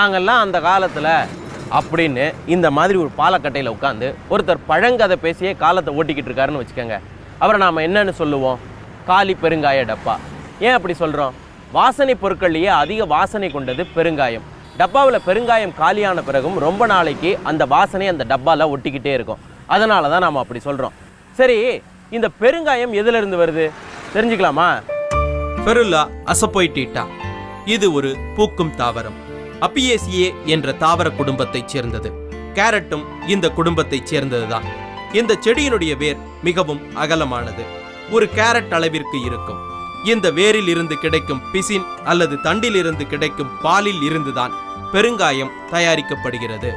நாங்கள்லாம் அந்த காலத்தில் அப்படின்னு இந்த மாதிரி ஒரு பாலக்கட்டையில் உட்காந்து ஒருத்தர் பழங்கதை பேசியே காலத்தை ஓட்டிக்கிட்டு இருக்காருன்னு வச்சுக்கோங்க. அப்புறம் நாம் என்னன்னு சொல்லுவோம்? காலி பெருங்காய டப்பா. ஏன் அப்படி சொல்கிறோம்? வாசனை பொருட்கள்லேயே அதிக வாசனை கொண்டது பெருங்காயம். டப்பாவில் பெருங்காயம் காலியான பிறகும் ரொம்ப நாளைக்கு அந்த வாசனை அந்த டப்பாவில் ஒட்டிக்கிட்டே இருக்கும். அதனால தான் நாம் அப்படி சொல்கிறோம். சரி, இந்த பெருங்காயம் எதிலிருந்து வருது தெரிஞ்சுக்கலாமா? பெருல்லா அசப்போய்டிட்டா இது ஒரு பூக்கும் தாவரம். அப்பியேசியே என்ற தாவர குடும்பத்தைச் சேர்ந்தது. கேரட்டும் இந்த குடும்பத்தைச் சேர்ந்ததுதான். இந்த செடியினுடைய வேர் மிகவும் அகலமானது. ஒரு கேரட் அளவிற்கு இருக்கும். இந்த வேரில் இருந்து கிடைக்கும் பிசின் அல்லது தண்டில் இருந்து கிடைக்கும் பாலில் இருந்துதான் பெருங்காயம் தயாரிக்கப்படுகிறது.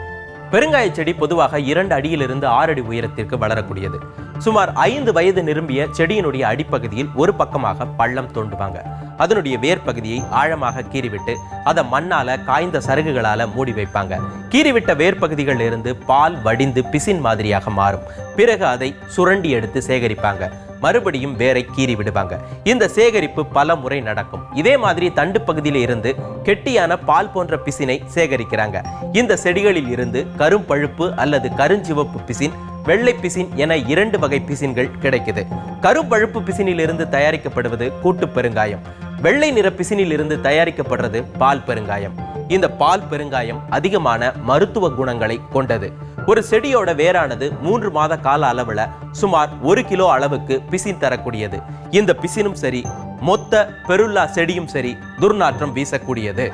பெருங்காய செடி பொதுவாக 2 அடியிலிருந்து 6 அடி உயரத்திற்கு வளரக்கூடியது. சுமார் 5 வயது நிரம்பிய செடியினுடைய அடிப்பகுதியில் ஒரு பக்கமாக பள்ளம் தோண்டுவாங்க. அதனுடைய வேர் பகுதியை ஆழமாக கீறிவிட்டு அதை மண்ணால காய்ந்த சருகுகளால மூடி வைப்பாங்க. கீறிவிட்ட வேர் பகுதிகளில் இருந்து பால் வடிந்து பிசின் மாதிரியாக மாறும். பிறகு அதை சுரண்டி எடுத்து சேகரிப்பாங்க. மறுபடியும் வேரை கீறி விடுவாங்க. இந்த சேகரிப்பு பல முறை நடக்கும். இதே மாதிரி தண்டு பகுதியில இருந்து கெட்டியான பால் போன்ற பிசினை சேகரிக்கிறாங்க. இந்த செடிகளில் இருந்து கரும்பழுப்பு அல்லது கருஞ்சிவப்பு பிசின், வெள்ளை பிசின் என 2 வகை பிசின்கள் கிடைக்குது. கரும்பழுப்பு பிசினில் இருந்து தயாரிக்கப்படுவது கூட்டு பெருங்காயம். வெள்ளை நிற பிசினில் இருந்து தயாரிக்கப்படுறது பால் பெருங்காயம். இந்த பால் பெருங்காயம் அதிகமான மருத்துவ குணங்களை கொண்டது. ஒரு செடியோட வேரானது 3 மாத கால அளவுல சுமார் 1 கிலோ அளவுக்கு பிசின் தரக்கூடியது. இந்த பிசினும் சரி, மொத்த பெருல்லா செடியும் சரி துர்நாற்றம் வீசக்கூடியது.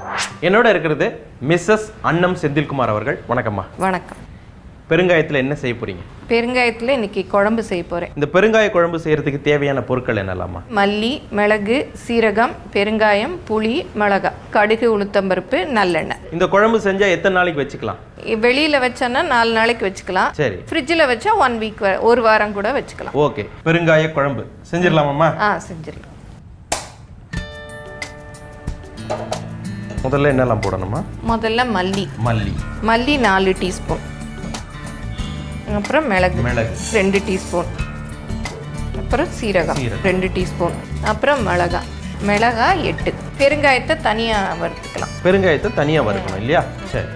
என்னோட இருக்கிறது மிஸ்ஸஸ் அன்னம் செந்தில்குமார் அவர்கள். வணக்கம்மா. வணக்கம். பெருங்காயத்தில் என்ன செய்ய போறீங்க? பெருங்காயத்தில் இன்னைக்கு குழம்பு செய்ய போகிறேன். இந்த பெருங்காய குழம்பு செய்யறதுக்கு தேவையான பொருட்கள் என்னலாமா? மல்லி, மிளகு, சீரகம், பெருங்காயம், புளி, மிளகா, கடுகு, உளுத்தம்பருப்பு, நல்லெண்ணெய். இந்த குழம்பு செஞ்சா எத்தனை நாளைக்கு வச்சுக்கலாம்? வெளியில் வச்சோன்னா 4 நாளைக்கு வச்சுக்கலாம். சரி. ஃப்ரிட்ஜில் வச்சா 1 வீக், 1 வாரம் கூட வச்சுக்கலாம். ஓகே, பெருங்காய குழம்பு செஞ்சிடலாமாம்மா? செஞ்சிடலாம். முதல்ல என்னெல்லாம் போடணுமா? முதல்ல மல்லி மல்லி 4 டீஸ்பூன். அப்புறம் மிளகு 2 டீஸ்பூன். அப்புறம் சீரகம் 2 டீஸ்பூன். அப்புறம் மிளகா 8. பெருங்காயத்தை தனியாக வறுத்துக்கலாம். பெருங்காயத்தை தனியாக வறுக்கணும் இல்லையா? சரி.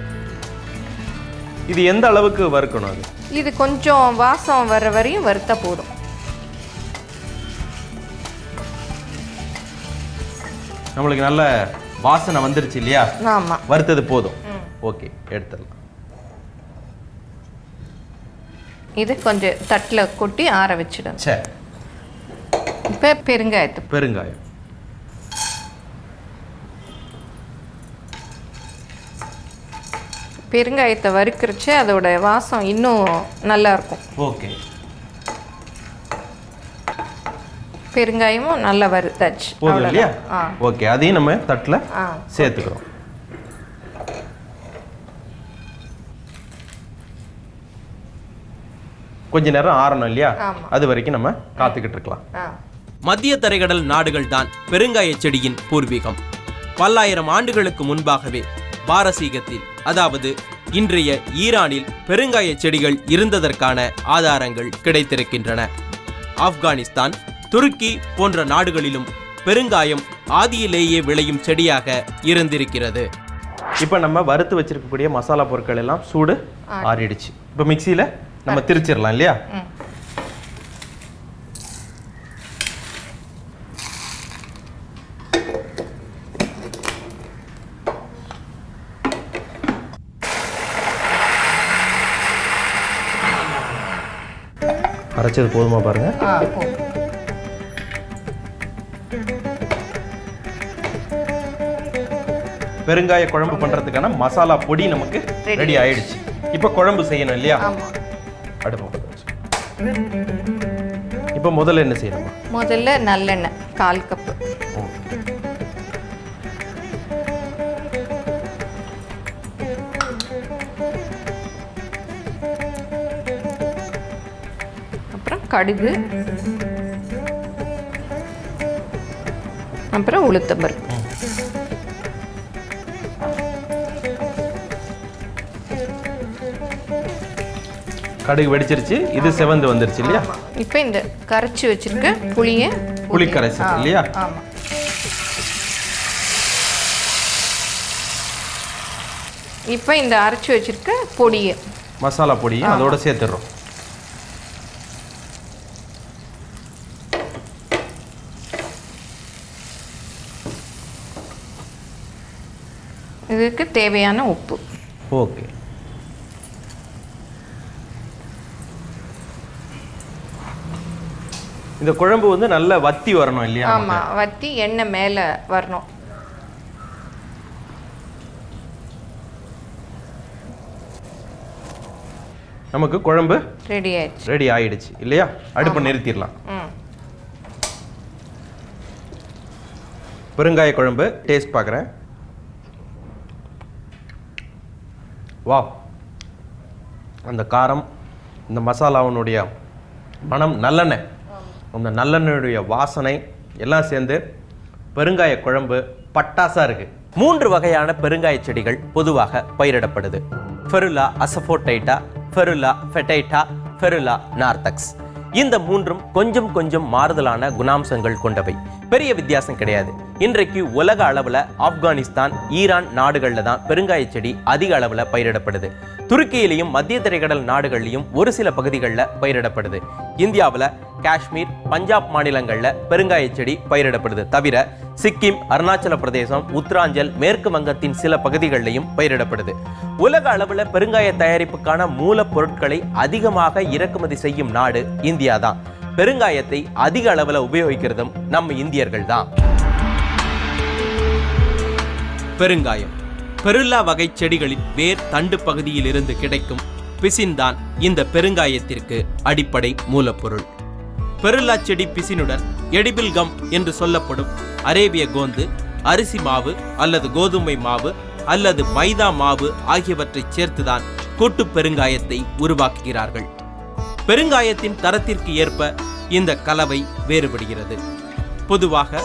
இது எந்த அளவுக்கு வறுக்கணும்? இது கொஞ்சம் வாசம் வர்ற வரையும் வறுத்தா போதும். நம்மளுக்கு நல்ல வாசனை வந்துருச்சு இல்லையா? ஆமாம், வறுத்தது போதும். ஓகே, எடுத்துடலாம். இது கொஞ்சம் தட்டில் கொட்டி ஆற வச்சிடும். சரி. இப்போ பெருங்காயம் பெருங்காயத்தை வறுக்கிறச்சு அதோட வாசம் இன்னும் நல்லா இருக்கும். ஓகே. பெருங்காயமும் நல்லா வறுத்தாச்சு. ஓகே, அதையும் நம்ம தட்டில் சேர்த்துக்கிறோம். கொஞ்ச நேரம் ஆறணும் இல்லையா? அது வரைக்கும் நம்ம காத்துக்கிட்டு இருக்கலாம். மத்திய தரைக்கடல் நாடுகள் தான் பெருங்காய செடியின் பூர்வீகம். பல்லாயிரம் ஆண்டுகளுக்கு முன்பாகவே பாரசீகத்தில், அதாவது இன்றைய ஈரானில் பெருங்காய செடிகள் இருந்ததற்கான ஆதாரங்கள் கிடைத்திருக்கின்றன. ஆப்கானிஸ்தான், துருக்கி போன்ற நாடுகளிலும் பெருங்காயம் ஆதியிலேயே விளையும் செடியாக இருந்திருக்கிறது. இப்போ நம்ம வறுத்து வச்சிருக்கக்கூடிய மசாலா பொருட்கள் எல்லாம் சூடு ஆறிடுச்சு. இப்போ மிக்சியில் நம்ம திரிச்சிடலாம் இல்லையா? அரைச்சது போதுமா பாருங்க. பெருங்காய குழம்பு பண்றதுக்கான மசாலா பொடி நமக்கு ரெடி ஆயிடுச்சு. இப்போ குழம்பு செய்யணும் இல்லையா? அடுப்பு. இப்போ முதல்ல என்ன செய்யணும்? முதல்ல நல்லெண்ணெய் 1/4 கப்பு. அப்புறம் கடுகு, அப்புறம் உளுத்தம்பருப்பு. கடுகு வெடிச்சிருச்சு, இது செவந்து வந்துருச்சு இல்லையா? இப்போ இந்த கரைச்சி வச்சிருக்க புளி கரைச்சி இல்லையா? இப்போ இந்த அரைச்சி வச்சிருக்க பொடியை, மசாலா பொடியை அதோட சேர்த்துடுறோம். இதுக்கு தேவையான உப்பு. ஓகே. இந்த குழம்பு வந்து நல்லா வத்தி வரணும் இல்லையா? ஆமாம், வத்தி எண்ணெய் மேலே வரணும். நமக்கு குழம்பு ரெடி ஆயிடுச்சு இல்லையா? அடுப்பை நிறுத்திடலாம். பெருங்காய குழம்பு டேஸ்ட் பார்க்குறேன். வா, அந்த காரம், இந்த மசாலாவினுடைய மனம், நல்லெண்ணெய், அந்த நல்லெண்ணெயுடைய வாசனை எல்லாம் சேர்ந்து பெருங்காய குழம்பு பட்டாசா இருக்கு. 3 வகையான பெருங்காய செடிகள் பொதுவாக பயிரிடப்படுது. ஃபெருல்லா அசஃபோடைட்டா, ஃபெருல்லா ஃபெட்டைட்டா, ஃபெருல்லா நார்த்தக்ஸ். இந்த 3ம் கொஞ்சம் கொஞ்சம் மாறுதலான குணாம்சங்கள் கொண்டவை. பெரிய வித்தியாசம் கிடையாது. இன்றைக்கு உலக அளவில் ஆப்கானிஸ்தான், ஈரான் நாடுகளில் தான் பெருங்காய செடி அதிக அளவில் பயிரிடப்படுது. துருக்கியிலையும் மத்திய திரைக்கடல் நாடுகள்லையும் ஒரு சில பகுதிகளில் பயிரிடப்படுது. இந்தியாவில் காஷ்மீர், பஞ்சாப் மாநிலங்களில் பெருங்காய செடி பயிரிடப்படுது. தவிர சிக்கிம், அருணாச்சல பிரதேசம், உத்தராஞ்சல், மேற்கு வங்கத்தின் சில பகுதிகளிலையும் பயிரிடப்படுது. உலக அளவில் பெருங்காய தயாரிப்புக்கான மூலப்பொருட்களை அதிகமாக இறக்குமதி செய்யும் நாடு இந்தியா தான். பெருங்காயத்தை அதிக அளவில் உபயோகிக்கிறதும் நம்ம இந்தியர்கள் தான். பெருங்காயம் பெருல்லா வகை செடிகளின் வேர் தண்டு பகுதியில் இருந்து கிடைக்கும் பிசின் தான் இந்த பெருங்காயத்திற்கு அடிப்படை மூலப்பொருள். பெருல்லா செடி பிசினுடன் எடிபிள் கம் என்று சொல்லப்படும் அரேபிய கோந்து, அரிசி மாவு அல்லது கோதுமை மாவு அல்லது மைதா மாவு ஆகியவற்றை சேர்த்துதான் கூட்டு பெருங்காயத்தை உருவாக்குகிறார்கள். பெருங்காயத்தின் தரத்திற்கு ஏற்ப இந்த கலவை வேறுபடுகிறது. பொதுவாக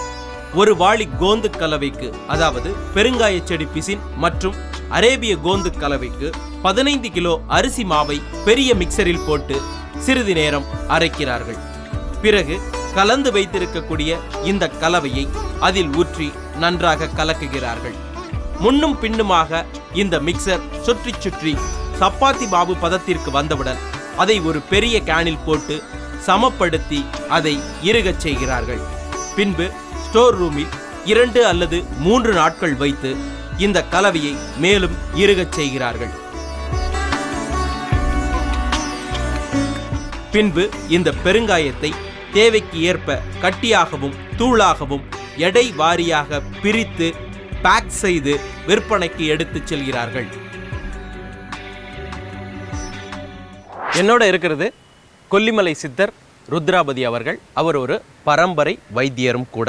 ஒரு வாளி கோந்து கலவைக்கு, அதாவது பெருங்காய செடி பிசின் மற்றும் அரேபிய கோந்து கலவைக்கு 15 கிலோ அரிசி மாவை பெரிய மிக்சரில் போட்டு சிறிது நேரம் அரைக்கிறார்கள். பிறகு கலந்து வைத்திருக்கக்கூடிய இந்த கலவையை அதில் ஊற்றி நன்றாக கலக்குகிறார்கள். முன்னும் பின்னுமாக இந்த மிக்சர் சுற்றி சுற்றி சப்பாத்தி மாவு பதத்திற்கு வந்தவுடன் அதை ஒரு பெரிய கேனில் போட்டு சமப்படுத்தி அதை இறுகச் செய்கிறார்கள். பின்பு ஸ்டோர் ரூமில் 2 அல்லது 3 நாட்கள் வைத்து இந்த கலவையை மேலும் இறுகச் செய்கிறார்கள். பின்பு இந்த பெருங்காயத்தை தேவைக்கு ஏற்ப கட்டியாகவும் தூளாகவும் எடை வாரியாக பிரித்து பேக் செய்து விற்பனைக்கு எடுத்துச் செல்கிறார்கள். என்னோட இருக்கிறது கொல்லிமலை சித்தர் ருத்ராபதி அவர்கள். அவர் ஒரு பரம்பரை வைத்தியரும் கூட.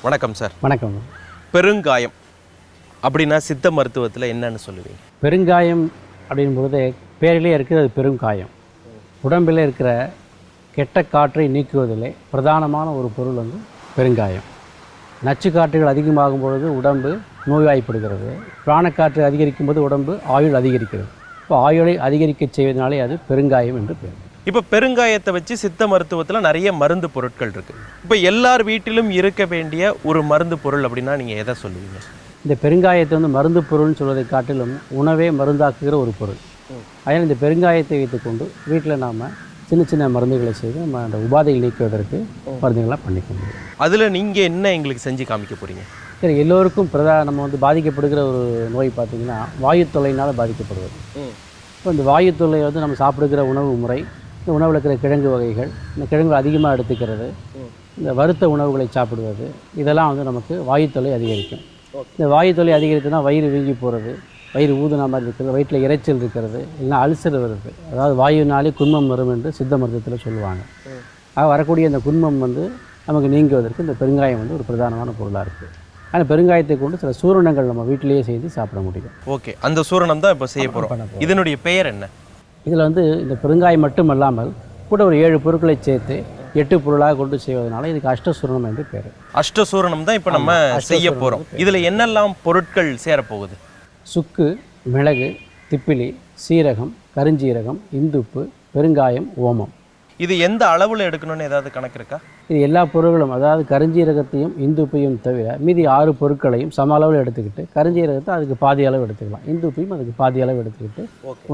வணக்கம் சார். வணக்கம். பெருங்காயம் அப்படின்னா சித்த மருத்துவத்தில் என்னன்னு சொல்லுவீங்க? பெருங்காயம் அப்படின்போது பேரிலே இருக்குது, அது பெருங்காயம். உடம்பில் இருக்கிற கெட்ட காற்றை நீக்குவதிலே பிரதானமான ஒரு பொருள் வந்து பெருங்காயம். நச்சு காற்றுகள் அதிகமாகும் பொழுது உடம்பு நோய்வாய்ப்படுகிறது. பிராணக்காற்று அதிகரிக்கும் போது உடம்பு ஆயுள் அதிகரிக்கிறது. இப்போ ஆயுளை அதிகரிக்க செய்வதனாலே அது பெருங்காயம் என்று பேர். இப்போ பெருங்காயத்தை வச்சு சித்த மருத்துவத்தில் நிறைய மருந்து பொருட்கள் இருக்குது. இப்போ எல்லார் வீட்டிலும் இருக்க வேண்டிய ஒரு மருந்து பொருள் அப்படின்னா நீங்கள் எதை சொல்லுவீங்க? இந்த பெருங்காயத்தை வந்து மருந்து பொருள்னு சொல்வதை காட்டிலும் உணவே மருந்தாக்குகிற ஒரு பொருள். அதனால் இந்த பெருங்காயத்தை வைத்துக்கொண்டு வீட்டில் நாம் சின்ன சின்ன மருந்துகளை செய்து நம்ம அந்த உபாதைகள் நீக்குவதற்கு மருந்துகளாக பண்ணிக்க முடியும். அதில் நீங்கள் என்ன எங்களுக்கு செஞ்சு காமிக்க போகிறீங்க? சரி, எல்லோருக்கும் நம்ம வந்து பாதிக்கப்படுகிற ஒரு நோய் பார்த்திங்கன்னா வாயு தொல்லையினால் பாதிக்கப்படுவது. இப்போ இந்த வாயு தொல்லை வந்து நம்ம சாப்பிடுகிற உணவு முறை, இந்த உணவில் இருக்கிற கிழங்கு வகைகள், இந்த கிழங்குகள் அதிகமாக எடுத்துக்கிறது, இந்த வறுத்த உணவுகளை சாப்பிடுவது, இதெல்லாம் வந்து நமக்கு வாயு தொல்லை அதிகரிக்கும். இந்த வாயு தொல்லை அதிகரித்துனா வயிறு வீங்கி போகிறது, வயிறு ஊதுனா மாதிரி இருக்கிறது, வயிற்றில் இறைச்சல் இருக்கிறது, இல்லைனா அல்சர் வருது. அதாவது வாயுனாலே குன்மம் வரும் என்று சித்த மருத்துவத்தில் சொல்லுவாங்க. ஆக வரக்கூடிய இந்த குன்மம் வந்து நமக்கு நீங்குவதற்கு இந்த பெருங்காயம் வந்து ஒரு பிரதானமான பொருளாக இருக்குது. ஆனால் பெருங்காயத்தை கொண்டு சில சூரணங்கள் நம்ம வீட்டிலேயே செய்து சாப்பிட முடியும். ஓகே, அந்த சூரணம் தான் இப்போ செய்ய போகிறோம். இதனுடைய பெயர் என்ன? இதில் வந்து இந்த பெருங்காயம் மட்டும் அல்லாமல் கூட ஒரு 7 பொருட்களை சேர்த்து 8 பொருளாக கொண்டு செய்வதனால இதுக்கு அஷ்டசூரணம் என்று பேர். அஷ்டசூரணம் தான் இப்போ நம்ம செய்ய போகிறோம். இதில் என்னெல்லாம் பொருட்கள் சேரப்போகுது? சுக்கு, மிளகு, திப்பிலி, சீரகம், கருஞ்சீரகம், இந்துப்பு, பெருங்காயம், ஓமம். இது எந்த அளவில் எடுக்கணும்னு ஏதாவது கணக்கு இருக்கா? இது எல்லா பொருட்களும், அதாவது கருஞ்சீரகத்தையும் இந்துப்பையும் தவிர மீதி 6 பொருட்களையும் சம அளவில் எடுத்துக்கிட்டு, கருஞ்சீரகத்தை அதுக்கு பாதி அளவு எடுத்துக்கலாம், இந்துப்பையும் அதுக்கு பாதி அளவு எடுத்துக்கிட்டு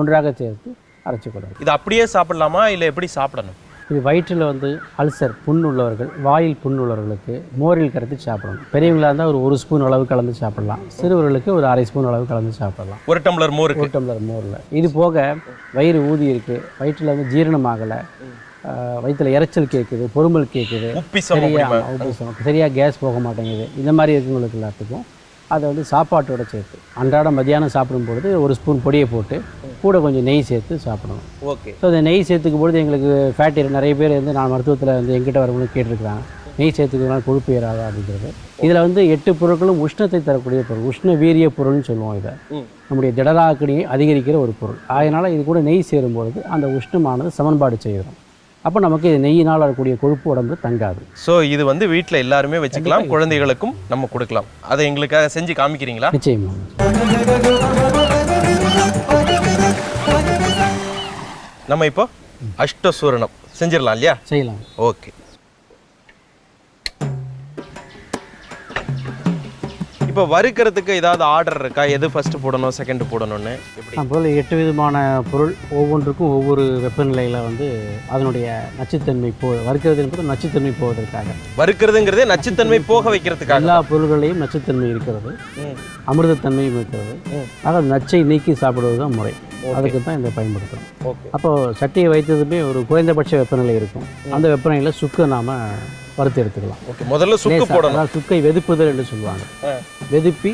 ஒன்றாக சேர்த்து அரைச்சிக்கொள்ளணும். இது அப்படியே சாப்பிடலாமா இல்லை எப்படி சாப்பிடணும்? இது வயிற்றில் வந்து அல்சர் புண் உள்ளவர்கள், வாயில் புண் உள்ளவர்களுக்கு மோரில் கரைத்து சாப்பிடணும். பெரியவங்களாக இருந்தால் ஒரு ஸ்பூன் அளவு கலந்து சாப்பிடலாம், சிறுவர்களுக்கு ஒரு அரை ஸ்பூன் அளவு கலந்து சாப்பிடலாம். 1 டம்ளர் மோர். 1 டம்ளர் மோரில். இது போக வயிறு ஊதி இருக்குது, வயிற்றில் வந்து ஜீரணமாகலை, வயிற்றில் இறைச்சல் கேட்குது, பொறுமல் கேட்குது, சரியாக கேஸ் போக மாட்டேங்குது, இந்த மாதிரி இருக்கவங்களுக்கு எல்லாத்துக்கும் அதை வந்து சாப்பாட்டோட சேர்த்து அன்றாடம் மதியானம் சாப்பிடும்பொழுது 1 ஸ்பூன் பொடியை போட்டு கூட கொஞ்சம் நெய் சேர்த்து சாப்பிடணும். ஓகே. ஸோ அந்த நெய் சேர்த்துக்கும் பொழுது எங்களுக்கு ஃபேட்டி நிறைய பேர் வந்து நான் மருத்துவத்தில் வந்து எங்கிட்ட வரவங்களும் கேட்டிருக்கிறாங்க, நெய் சேர்த்துக்கிறதுனால கொழுப்பு ஏறாது அப்படிங்கிறது. இதில் வந்து 8 பொருட்களும் உஷ்ணத்தை தரக்கூடிய பொருள், உஷ்ண வீரிய பொருள்னு சொல்லுவோம். இதை நம்முடைய திடராக்கடியை அதிகரிக்கிற ஒரு பொருள். அதனால் இது கூட நெய் சேரும்பொழுது அந்த உஷ்ணமானது சமன்பாடு செய்கிறோம். அப்போ நமக்கு இது நெய்யினால் வரக்கூடிய கொழுப்பு உடம்பு தங்காது. ஸோ இது வந்து வீட்டில் எல்லாருமே வச்சுக்கலாம், குழந்தைகளுக்கும் நம்ம கொடுக்கலாம். அதை எங்களுக்காக செஞ்சு காமிக்கிறீங்களா? நிச்சயமா. நம்ம இப்போ அஷ்டசூரணம் செஞ்சிடலாம் இல்லையா? செய்யலாம். ஓகே. இப்போ வறுக்கிறதுக்கு ஏதாவது ஆர்டர் இருக்கா? எது ஃபர்ஸ்ட் போடணும், செகண்ட் போடணும்னு? எப்படி? அப்போது 8 விதமான பொருள், ஒவ்வொன்றுக்கும் ஒவ்வொரு வெப்பநிலையில் வந்து அதனுடைய நச்சுத்தன்மை வறுக்கிறது என்பது நச்சுத்தன்மை போவதற்காக. வறுக்கிறதுங்கிறதே நச்சுத்தன்மை போக வைக்கிறதுக்காக. எல்லா பொருள்களையும் நச்சுத்தன்மை இருக்கிறது, அமிர்தத்தன்மையும் இருக்கிறது. ஆக நச்சை நீக்கி சாப்பிடுவது தான் முறை. அதுக்கு தான் இதை பயன்படுத்தணும். அப்போது சட்டியை வைத்ததுமே ஒரு குறைந்தபட்ச வெப்பநிலை இருக்கும். அந்த வெப்பநிலையில் சுக்கு நாம் வறுத்து எடுத்துக்கலாம். ஓகே. முதல்ல சுக்கு போடணும். அதாவது சுக்கை வெதுப்புதல் என்று சொல்லுவாங்க. வெதுப்பி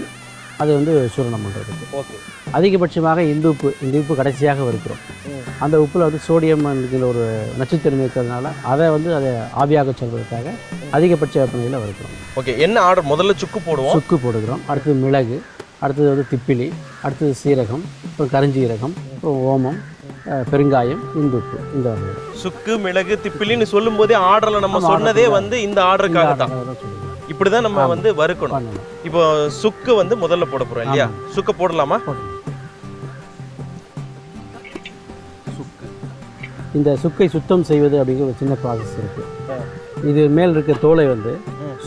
அது வந்து சூரணம் பண்ணுறதுக்கு. ஓகே. அதிகபட்சமாக இந்த உப்பு கடைசியாக வறுக்கிறோம். அந்த உப்பில் வந்து சோடியம் என்கிற ஒரு நச்சுத்தன்மை இருக்கிறதுனால அதை வந்து அதை ஆவியாக சொல்வதற்காக அதிகபட்ச வெப்பநிலையில் வறுக்கிறோம். ஓகே. என்ன ஆர்டர்? முதல்ல சுக்கு போடுவோம். சுக்கு போடுகிறோம், அடுத்தது மிளகு, அடுத்தது வந்து திப்பிலி, அடுத்தது சீரகம், அப்புறம் கருஞ்சீரகம், அப்புறம் ஓமம், பெருங்காயம், இந்துப்பு. இந்த வகையில் சுக்கு, மிளகு, திப்பிலின்னு சொல்லும் போதே ஆர்டரில் நம்ம சொன்னதே வந்து இந்த ஆர்டருக்காக தான். இப்படிதான் நம்ம வந்து வறுக்கணும். இப்போ சுக்கு வந்து முதல்ல போட போறோம் இல்லையா? சுக்கு போடலாமா? இந்த சுக்கை சுத்தம் செய்வது அப்படிங்கிற ஒரு சின்ன ப்ராசஸ் இருக்குது. இது மேல் இருக்க தோலை வந்து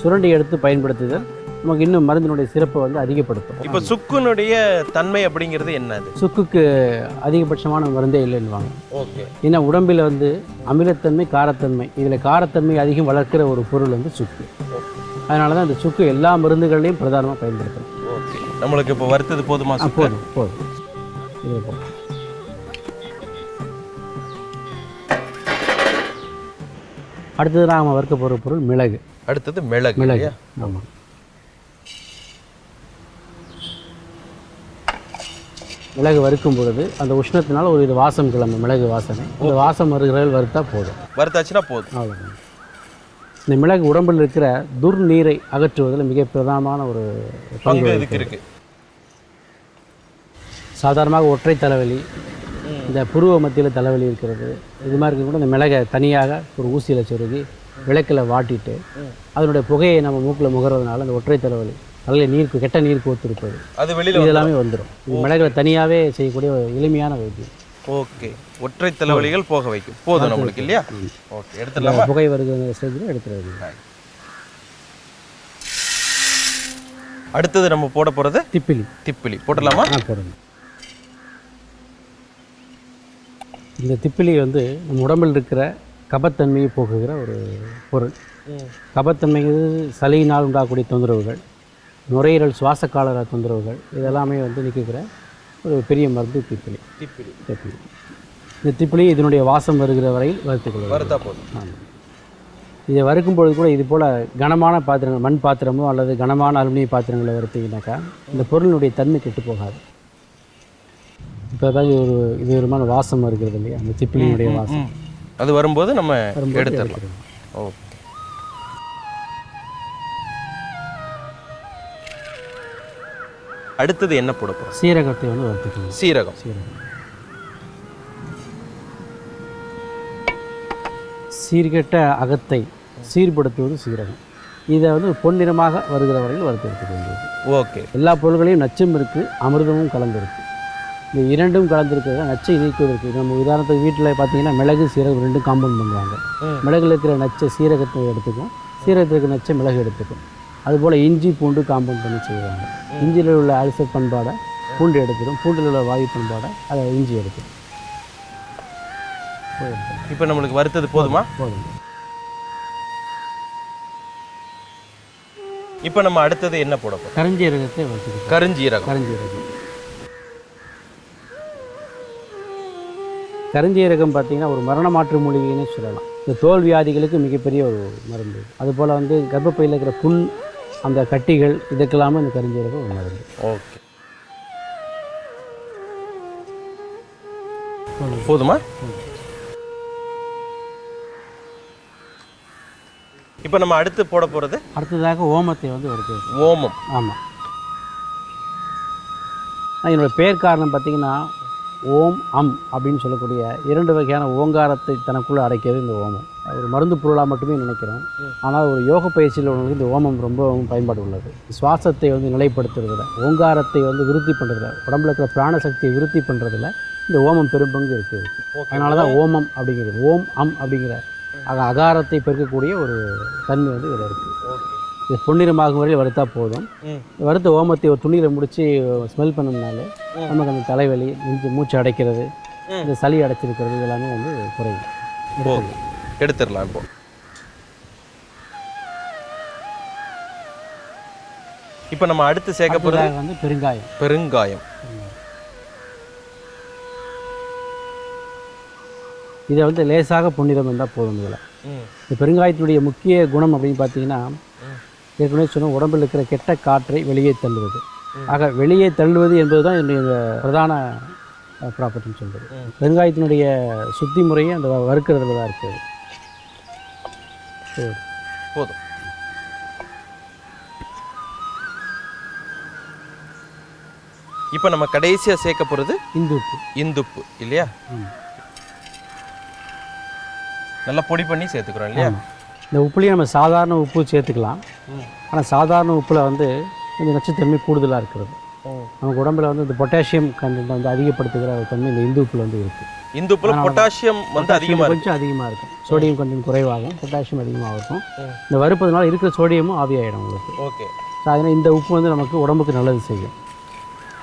சுரண்டி எடுத்து பயன்படுத்துதல் நமக்கு இன்னும் மருந்தினுடைய சிறப்பை வந்து அதிகப்படுத்தும். இப்போ சுக்குனுடைய தன்மை அப்படிங்கிறது என்னது? சுக்குக்கு அதிகபட்சமான மருந்தே இல்லைன்னுவாங்க. ஓகே. ஏன்னா உடம்பில் வந்து அமிலத்தன்மை, காரத்தன்மை, இதில் காரத்தன்மை அதிகம் வளர்க்கிற ஒரு பொருள் வந்து சுக்கு. அதனால தான் இந்த சுக்கு எல்லா மருந்துகள்லையும் பிரதானமாக பயன்படுத்துகிறோம். ஓகே. நம்மளுக்கு இப்போ வறுத்தது போதுமா? போதும் போதும். இது போதும். அடுத்தது நாம் வறுக்க போகிற பொருள் மிளகு. அடுத்தது மிளகு. மிளகு. ஆமாம். மிளகு வறுக்கும் பொழுது அந்த உஷ்ணத்தினால் ஒரு இது வாசம் கிளம்பும், மிளகு வாசனை. அந்த வாசம் வருகிறவர்கள் வறுத்தா போதும். வறுத்தாச்சுன்னா போதும். அவ்வளோதான். இந்த மிளகு உடம்பில் இருக்கிற துர்நீரை அகற்றுவதில் மிக பிரதானமான ஒரு பங்கு இதுக்கு இருக்கு. சாதாரணமாக ஒற்றை தலைவலி, இந்த புருவ மத்தியில் தலைவலி இருக்கிறது, இது மாதிரி இருக்க கூட இந்த மிளகை தனியாக ஒரு ஊசியில் சொருகி விளக்கில் வாட்டிட்டு அதனுடைய புகையை நம்ம மூக்கில் முகறதுனால அந்த ஒற்றை தலைவலி, நல்ல நீருக்கு, கெட்ட நீருக்கு ஒத்துருப்பது, அது வெளியில் இது எல்லாமே வந்துடும். இது மிளகுல தனியாகவே செய்யக்கூடிய ஒரு எளிமையான வைத்தியம். ஓகே. ஒற்றை தலைவலிகள் போக வைக்கும். போதும் நம்மளுக்கு இல்லையா? ஓகே. எடுத்துடலாமா? புகை வருகிற ஸ்டேஜில் எடுத்துறது. அடுத்தது நம்ம போட போகிறது திப்பிலி. திப்பிலி போடலாமா? போடுங்க. இந்த திப்பிலி வந்து நம்ம உடம்பில் இருக்கிற கபத்தன்மையை போக்குகிற ஒரு பொருள். கபத்தன்மைங்கிறது சளியினால் உண்டாகக்கூடிய தொந்தரவுகள், நுரையீரல் சுவாச கால தொந்தரவுகள், இதெல்லாமே வந்து நீக்குகிற ஒரு பெரிய மருந்து திப்பிலி. திப்பிலி. இந்த திப்பிலி இதனுடைய வாசம் வருகிற வரையில் வறுத்துக்கொள்ளும். வறுத்தா போதும். ஆமாம். இதை வறுக்கும் பொழுது கூட இது போல் கனமான பாத்திரங்கள், மண் பாத்திரமோ அல்லது கனமான அலுமினிய பாத்திரங்களை வறுத்தீங்கன்னாக்கா இந்த பொருளினுடைய தன்மை கெட்டு போகாது. இப்போ தான் இது விதமான வாசம் வருகிறது இல்லையா, அந்த திப்பிலினுடைய வாசம், அது வரும்போது நம்ம எடுத்துடலாம். ஓகே. அடுத்தது என்ன போட போகிறோம்? சீரகத்தை வந்து வறுத்துக்கணும். சீரகம். சீர்கெட்ட அகத்தை சீர்படுத்துவது சீரகம். இதை வந்து பொன்னிறமாக வருகிற வரையில் வறுத்து எடுத்துக்க வேண்டியது. ஓகே. எல்லா பொருள்களையும் நச்சும் இருக்குது, அமிர்தமும் கலந்துருக்கு. இந்த இரண்டும் கலந்துருக்கிறது நச்சை நீக்குவதற்கு. நம்ம உதாரணத்துக்கு வீட்டில் பார்த்தீங்கன்னா மிளகு சீரகம் ரெண்டும் காம்பவுண்ட் பண்ணுவாங்க. மிளகுல இருக்கிற நச்சை சீரகத்தை எடுத்துக்கும், சீரகத்தில் இருக்கிற நச்சை மிளகு எடுத்துக்கும். அதுபோல் இஞ்சி பூண்டு காம்பவுண்ட் பண்ணி செய்வாங்க. இஞ்சியில் உள்ள அல்சர் பண்பாடை பூண்டு எடுத்துடும், பூண்டில் உள்ள வாயு பண்பாடை அதை இஞ்சி எடுத்துடும். இப்போ நம்மளுக்கு வறுத்தது போதுமா? போதும். இப்போ நம்ம அடுத்தது என்ன போட போகிறோம்? கருஞ்சீரகத்தை வறுத்துக்கிட்டோம். கருஞ்சீரகம். கருஞ்சீரகம் பார்த்திங்கன்னா ஒரு மரண மாற்று மூலிகைன்னு சொல்லலாம். இந்த தோல் வியாதிகளுக்கு மிகப்பெரிய ஒரு மருந்து. அதுபோல் வந்து கர்ப்பப்பையில் இருக்கிற புண், அந்த கட்டிகள், இதுக்கெல்லாமல் இந்த கருஞ்சீரகம் ஒரு மருந்து. ஓகே, போதுமா? இப்போ நம்ம அடுத்து போட போகிறது அடுத்ததாக ஓமத்தை வந்து வறுத்து. ஓமம். ஆமாம். என்னோடய பேர் காரணம் பார்த்திங்கன்னா ஓம் அம் அப்படின்னு சொல்லக்கூடிய 2 வகையான ஓங்காரத்தை தனக்குள்ளே அடைக்கிறது இந்த ஓமம். ஒரு மருந்து பொருளாக மட்டுமே நினைக்கிறோம். ஆனால் ஒரு யோக பயிற்சியில் உள்ளவங்களுக்கு இந்த ஓமம் ரொம்ப பயன்பாடு உள்ளது. சுவாசத்தை வந்து நிலைப்படுத்துறதில்ல, ஓங்காரத்தை வந்து விருத்தி பண்ணுறதில்ல, உடம்புல இருக்கிற பிராணசக்தியை விருத்தி பண்ணுறதில்ல இந்த ஓமம் பெரும்பங்கு இருக்குது. அதனால தான் ஓமம் அப்படிங்கிறது. ஓம் அம் அப்படிங்கிற அகாரத்தை பெருக்கக்கூடிய ஒரு தன்மை வந்து இதில் இருக்குது. இது பொன்னிறமாகும் வரையில் வறுத்தா போதும். வறுத்த ஓமத்தை ஒரு துணியில் முடித்து ஸ்மெல் பண்ணோம்னாலே நமக்கு அந்த தலைவலி, மூச்சு அடைக்கிறது, இந்த சளி அடைச்சிருக்கிறது இதெல்லாமே வந்து குறையும். எடுத்துடலாம். இப்போ நம்ம அடுத்து சேர்க்க போகிறது வந்து பெருங்காயம். பெருங்காயம். இதை வந்து லேசாக பொன்னிறம் இருந்தால் போதும். இதில் இந்த பெருங்காயத்தினுடைய முக்கிய குணம் அப்படின்னு பார்த்தீங்கன்னா, ஏற்கனவே சொன்ன உடம்பில் இருக்கிற கெட்ட காற்றை வெளியே தள்ளுவது. ஆக வெளியே தள்ளுவது என்பது தான் என்னுடைய பிரதான ப்ராப்பர்ட்டின்னு சொல்கிறது. பெருங்காயத்தினுடைய சுத்தி முறையே அந்த வறுக்கிறதுல தான் இருக்குது. போதும். இப்போ நம்ம கடைசியாக சேர்க்க போகிறது இந்துப்பு. இந்துப்பு இல்லையா? நல்லா பொடி பண்ணி சேர்த்துக்கிறோம் இல்லையா? இந்த உப்புலேயே நம்ம சாதாரண உப்பு சேர்த்துக்கலாம். ஆனால் சாதாரண உப்பில் வந்து கொஞ்சம் நச்சுத்தன்மை கூடுதலாக இருக்கிறது. நமக்கு உடம்புல வந்து இந்த பொட்டாசியம் கண்டென்ட் வந்து அதிகப்படுத்துகிற ஒரு தன்மை இந்த இந்து உப்பில் வந்து இருக்குது. இந்து உப்பில் பொட்டாசியம் வந்து கொஞ்சம் அதிகமாக இருக்கும். சோடியம் கண்டென்ட் குறைவாகும், பொட்டாசியம் அதிகமாக இருக்கும். இந்த வறுப்பதுனால இருக்கிற சோடியமும் ஆவியாயிடும் உங்களுக்கு. ஓகே. ஸோ அதனால் இந்த உப்பு வந்து நமக்கு உடம்புக்கு நல்லது செய்யும்.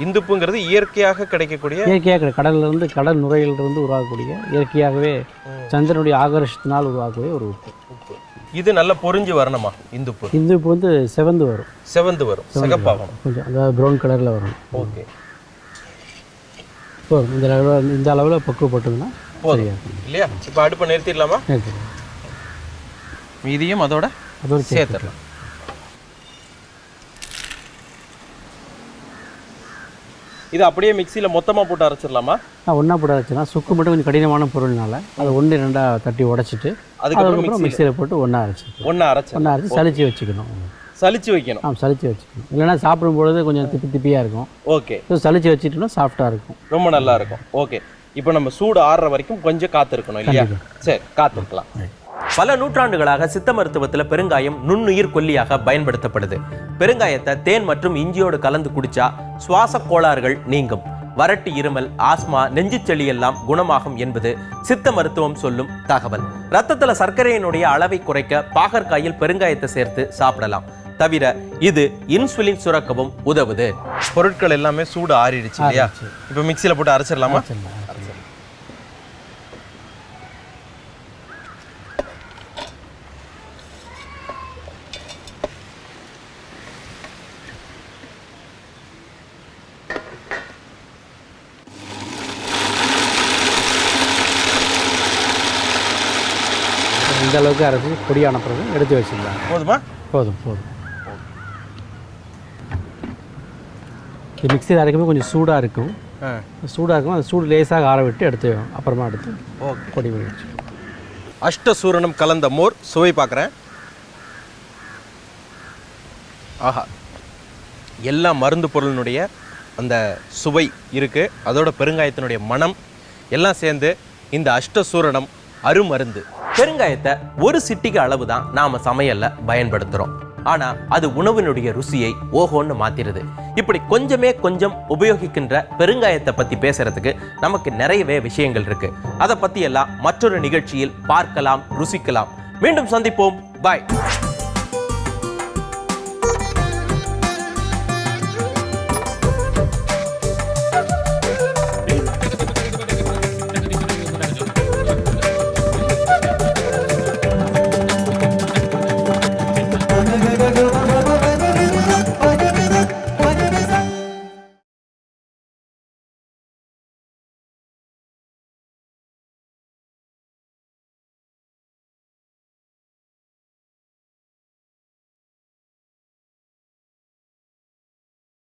இந்துப்புங்கிறது இயற்கையாக கிடைக்கக்கூடிய, கடலிலிருந்து, கடல் நுரையிலிருந்து உருவாகக்கூடிய, இயற்கையாகவே சந்திரனுடைய ஆகர்ஷத்தினால் உருவாகக்கூடிய ஒரு உப்பு. இது நல்லா பொரிஞ்சு வரணுமா? இந்துப்பு வந்து செவந்து வரும். சிகப்பாகணும், கொஞ்சம் அதாவது ப்ரௌன் கலரில் வரும். ஓகே. போதும். இந்த அளவில் பக்குவப்பட்டதுன்னா போதும் இல்லையா? இப்போ அடுப்பை நிறுத்திடலாமா? மீதியும் அதோட சேர்த்துடலாம். இது அப்படியே மிக்சியில் மொத்தமாக போட்டு அரைச்சிடலாமா? ஒன்றா போட்டு அரைச்சிடலாம். சுக்கு மட்டும் கொஞ்சம் கடினமான பொருள்னால அதை 1-2 தட்டி உடைச்சிட்டு அதுக்கப்புறம் மிக்சியில் போட்டு ஒன்றா அரைச்சி சளிச்சு வச்சுக்கணும். சளிச்சு வைக்கணும். சளிச்சு வச்சுக்கணும். இல்லைன்னா சாப்பிடும்பொழுது கொஞ்சம் திப்பியாக இருக்கும். ஓகே. சளிச்சு வச்சுட்டோம்னா சாஃப்டாக இருக்கும், ரொம்ப நல்லா இருக்கும். ஓகே. இப்போ நம்ம சூடு ஆறுற வரைக்கும் கொஞ்சம் காத்திருக்கணும் இல்லையா? சரி, காத்திருக்கலாம். பல நூற்றாண்டுகளாக சித்த மருத்துவத்தில் பெருங்காயம் நுண்ணுயிர் கொல்லியாக பயன்படுத்தப்படுது. பெருங்காயத்தை தேன் மற்றும் இஞ்சியோடு கலந்து குடிச்சா சுவாச கோளாறுகள் நீங்கும். வறட்டு இருமல், ஆஸ்மா, நெஞ்சுச்சளி எல்லாம் குணமாகும் என்பது சித்த மருத்துவம் சொல்லும் தகவல். ரத்தத்தில் சர்க்கரையினுடைய அளவை குறைக்க பாகற்காயில் பெருங்காயத்தை சேர்த்து சாப்பிடலாம். தவிர இது இன்சுலின் சுரக்கவும் உதவுது. பொருட்கள் எல்லாமே சூடு ஆறிடுச்சு இல்லையா? இப்போ மிக்சியில் போட்டு அரைச்சிடலாமா? இந்த அளவுக்கு அரைச்சி பொடியான பிறகு எடுத்து வச்சுக்கலாம். போதுமா? போதும். இது மிக்சியில் அரைக்கும்போது கொஞ்சம் சூடாக இருக்கும். அந்த சூடு லேசாக ஆற விட்டு எடுத்து அப்புறமா எடுத்து பொடி பண்ணி வச்சுக்கணும். அஷ்டசூரணம் கலந்த மோர் சுவை பார்க்குறேன். ஆஹா, எல்லா மருந்து பொருளினுடைய அந்த சுவை இருக்குது, அதோட பெருங்காயத்தினுடைய மனம் எல்லாம் சேர்ந்து இந்த அஷ்டசூரணம் அருமருந்து. பெருங்காயத்தை ஒரு சிட்டிகை அளவு தான் நாம் சமையலில் பயன்படுத்துகிறோம். ஆனா அது உணவினுடைய ருசியை ஓஹோன்னு மாத்திருது. இப்படி கொஞ்சம் உபயோகிக்கின்ற பெருங்காயத்தை பத்தி பேசுறதுக்கு நமக்கு நிறையவே விஷயங்கள் இருக்கு. அதை பத்தி எல்லாம் மற்றொரு நிகழ்ச்சியில் பார்க்கலாம், ருசிக்கலாம். மீண்டும் சந்திப்போம். பாய்.